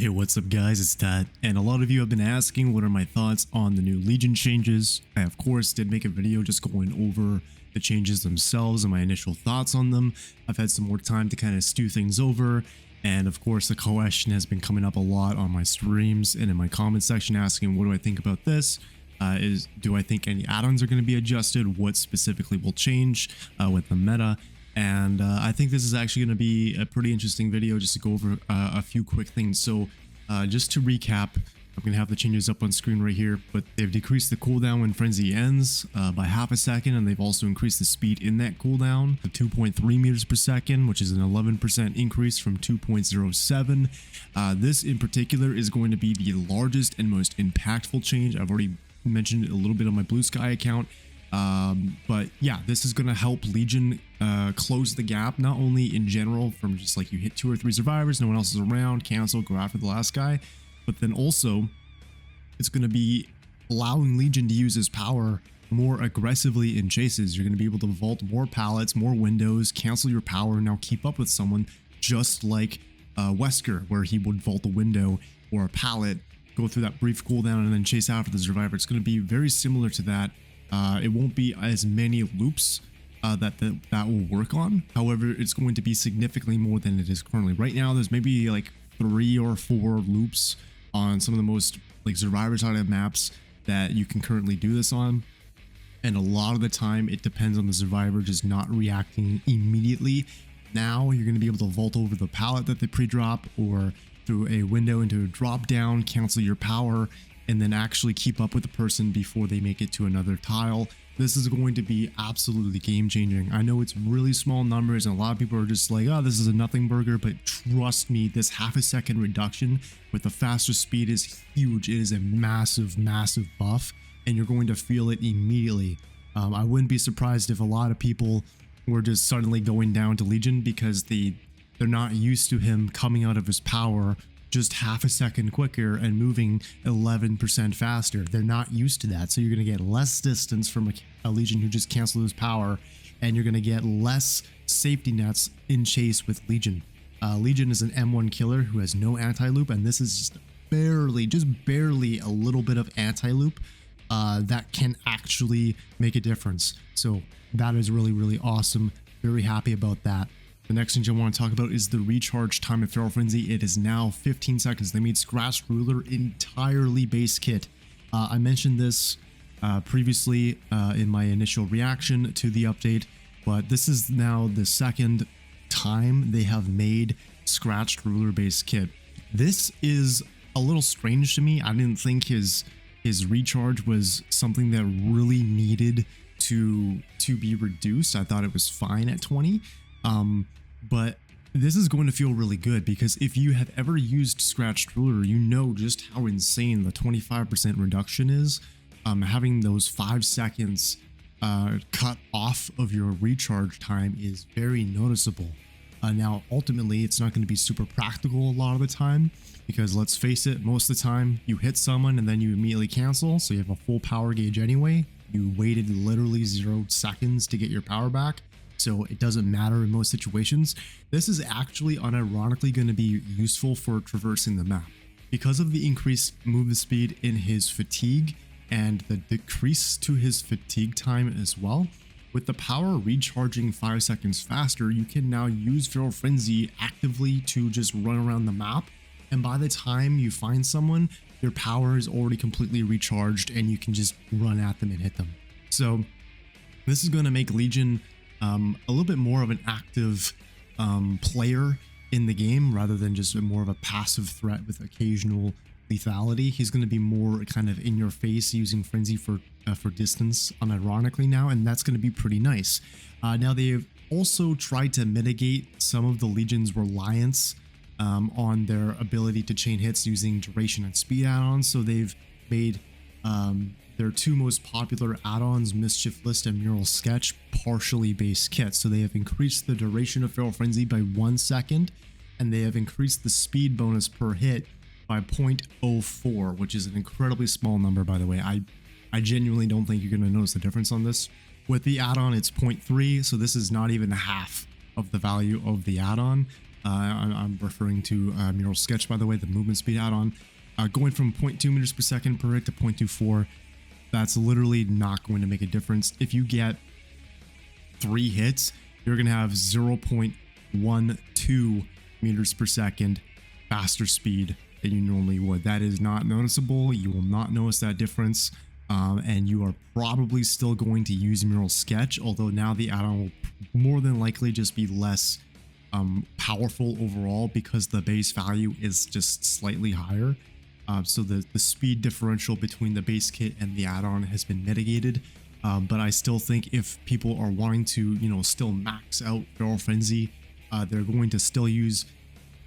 Hey, what's up guys, it's Tat, and a lot of you have been asking what are my thoughts on the new Legion changes. I of course did make a video just going over the changes themselves and my initial thoughts on them. I've had some more time to kind of stew things over, and of course the question has been coming up a lot on my streams and in my comment section asking what do I think about this. Do I think any add-ons are going to be adjusted? What specifically will change with the meta? And I think this is actually going to be a pretty interesting video just to go over a few quick things. So just to recap, I'm going to have the changes up on screen right here, but they've decreased the cooldown when frenzy ends by half a second, and they've also increased the speed in that cooldown to 2.3 meters per second, which is an 11% increase from 2.07. This in particular is going to be the largest and most impactful change. I've already mentioned it a little bit on my Blue Sky account. But yeah, this is going to help Legion close the gap, not only in general from just like you hit 2 or 3 survivors, no one else is around, cancel, go after the last guy, but then also it's going to be allowing Legion to use his power more aggressively in chases. You're going to be able to vault more pallets, more windows, cancel your power, now keep up with someone, just like 𝗥cie𝗴𝘂𝗲, where he would vault a window or a pallet, go through that brief cooldown, and then chase after the survivor. It's going to be very similar to that. It won't be as many loops that will work on. However, it's going to be significantly more than it is currently. Right now, there's maybe like 3 or 4 loops on some of the most like survivor side maps that you can currently do this on. And a lot of the time, it depends on the survivor just not reacting immediately. Now, you're going to be able to vault over the pallet that they pre-drop or through a window into a drop down, cancel your power, and then actually keep up with the person before they make it to another tile. This is going to be absolutely game changing. I know it's really small numbers and a lot of people are just like, oh, this is a nothing burger, but trust me, this half a second reduction with the faster speed is huge. It is a massive, massive buff, and you're going to feel it immediately. I wouldn't be surprised if a lot of people were just suddenly going down to Legion because they're not used to him coming out of his power just half a second quicker and moving 11% faster. They're not used to that, so you're going to get less distance from a Legion who just canceled his power, and you're going to get less safety nets in chase with Legion. Legion is an M1 killer who has no anti-loop, and this is just barely a little bit of anti-loop that can actually make a difference. So that is really, really awesome. Very happy about that. The next thing I want to talk about is the recharge time of Feral Frenzy. It is now 15 seconds. They made Scratched Ruler entirely base kit. I mentioned this previously in my initial reaction to the update, but this is now the second time they have made Scratched Ruler base kit. This is a little strange to me. I didn't think his recharge was something that really needed to be reduced. I thought it was fine at 20. But this is going to feel really good because if you have ever used Scratched Ruler, you know just how insane the 25% reduction is. Having those 5 seconds cut off of your recharge time is very noticeable. Now, ultimately, it's not going to be super practical a lot of the time because let's face it, most of the time you hit someone and then you immediately cancel, so you have a full power gauge anyway. You waited literally 0 seconds to get your power back. So it doesn't matter in most situations. This is actually unironically going to be useful for traversing the map. Because of the increased movement speed in his fatigue and the decrease to his fatigue time as well, with the power recharging 5 seconds faster, you can now use Feral Frenzy actively to just run around the map. And by the time you find someone, your power is already completely recharged and you can just run at them and hit them. So this is going to make Legion a little bit more of an active player in the game rather than just more of a passive threat with occasional lethality. He's going to be more kind of in your face using Frenzy for distance unironically now, and that's going to be pretty nice. Now they've also tried to mitigate some of the Legion's reliance on their ability to chain hits using duration and speed add-ons. So they've made their 2 most popular add-ons, Mischief List and Mural Sketch, partially base kits. So they have increased the duration of Feral Frenzy by 1 second, and they have increased the speed bonus per hit by 0.04, which is an incredibly small number, by the way. I genuinely don't think you're going to notice the difference on this. With the add-on, it's 0.3, so this is not even half of the value of the add-on. I'm referring to 𝗕𝗏𝗂𝗂, by the way, the movement speed add-on. Going from 0.2 meters per second per hit to 0.24, that's literally not going to make a difference. If you get 3 hits, you're going to have 0.12 meters per second faster speed than you normally would. That is not noticeable. You will not notice that difference. And you are probably still going to use 𝗕𝗏𝗂𝗂𝗃, although now the add-on will more than likely just be less powerful overall because the base value is just slightly higher. So the speed differential between the base kit and the add-on has been mitigated. But I still think if people are wanting to, you know, still max out Feral Frenzy, they're going to still use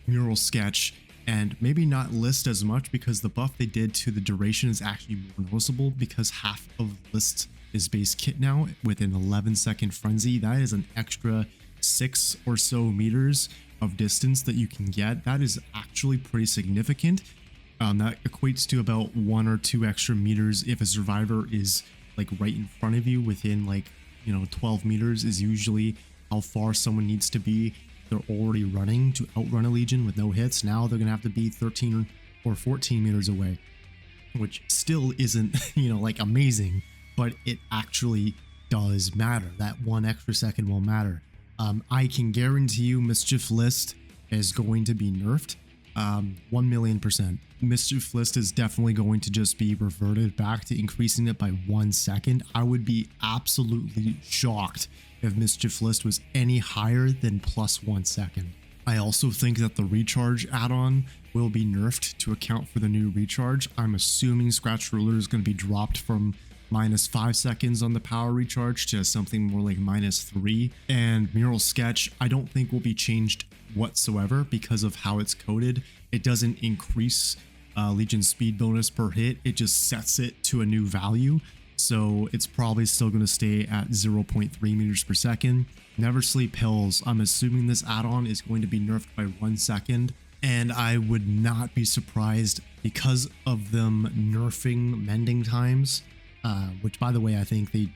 𝗕𝗏𝗂𝗃 and maybe not list as much, because the buff they did to the duration is actually more noticeable, because half of list is base kit now with an 11-second frenzy. That is an extra 6 or so meters of distance that you can get. That is actually pretty significant. That equates to about 1 or 2 extra meters if a survivor is like right in front of you. Within, like, you know, 12 meters is usually how far someone needs to be. They're already running to outrun a Legion with no hits. Now they're gonna have to be 13 or 14 meters away, which still isn't, you know, like amazing, but it actually does matter. That 1 extra second will matter. I can guarantee you Mischief List is going to be nerfed. 1,000,000%. Mischief List is definitely going to just be reverted back to increasing it by 1 second. I would be absolutely shocked if Mischief List was any higher than +1 second. I also think that the recharge add-on will be nerfed to account for the new recharge. I'm assuming Scratch Ruler is going to be dropped from -5 seconds on the power recharge to something more like -3. And 𝗕𝗏𝗂𝗃 I don't think will be changed whatsoever because of how it's coded. It doesn't increase Legion speed bonus per hit, it just sets it to a new value. So it's probably still going to stay at 0.3 meters per second. Never Sleep Hills, I'm assuming this add-on is going to be nerfed by 1 second. And I would not be surprised because of them nerfing mending times, which, by the way, I think they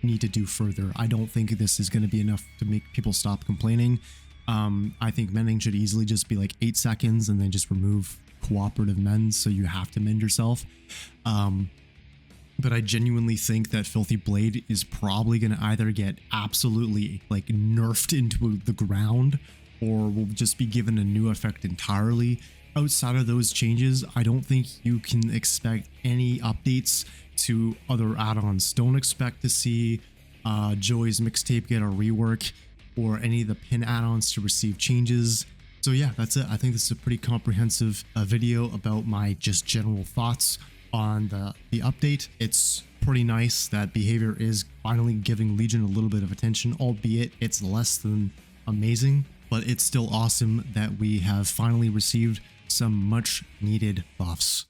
need to do further. I don't think this is going to be enough to make people stop complaining. I think mending should easily just be like 8 seconds and then just remove cooperative mends, so you have to mend yourself. But I genuinely think that Filthy Blade is probably going to either get absolutely like nerfed into the ground, or will just be given a new effect entirely. Outside of those changes, I don't think you can expect any updates to other add-ons. Don't expect to see Joey's mixtape get a rework, or any of the pin add-ons to receive changes. So yeah, that's it. I think this is a pretty comprehensive video about my just general thoughts on the update. It's pretty nice that behavior is finally giving Legion a little bit of attention, albeit it's less than amazing, but it's still awesome that we have finally received some much needed buffs.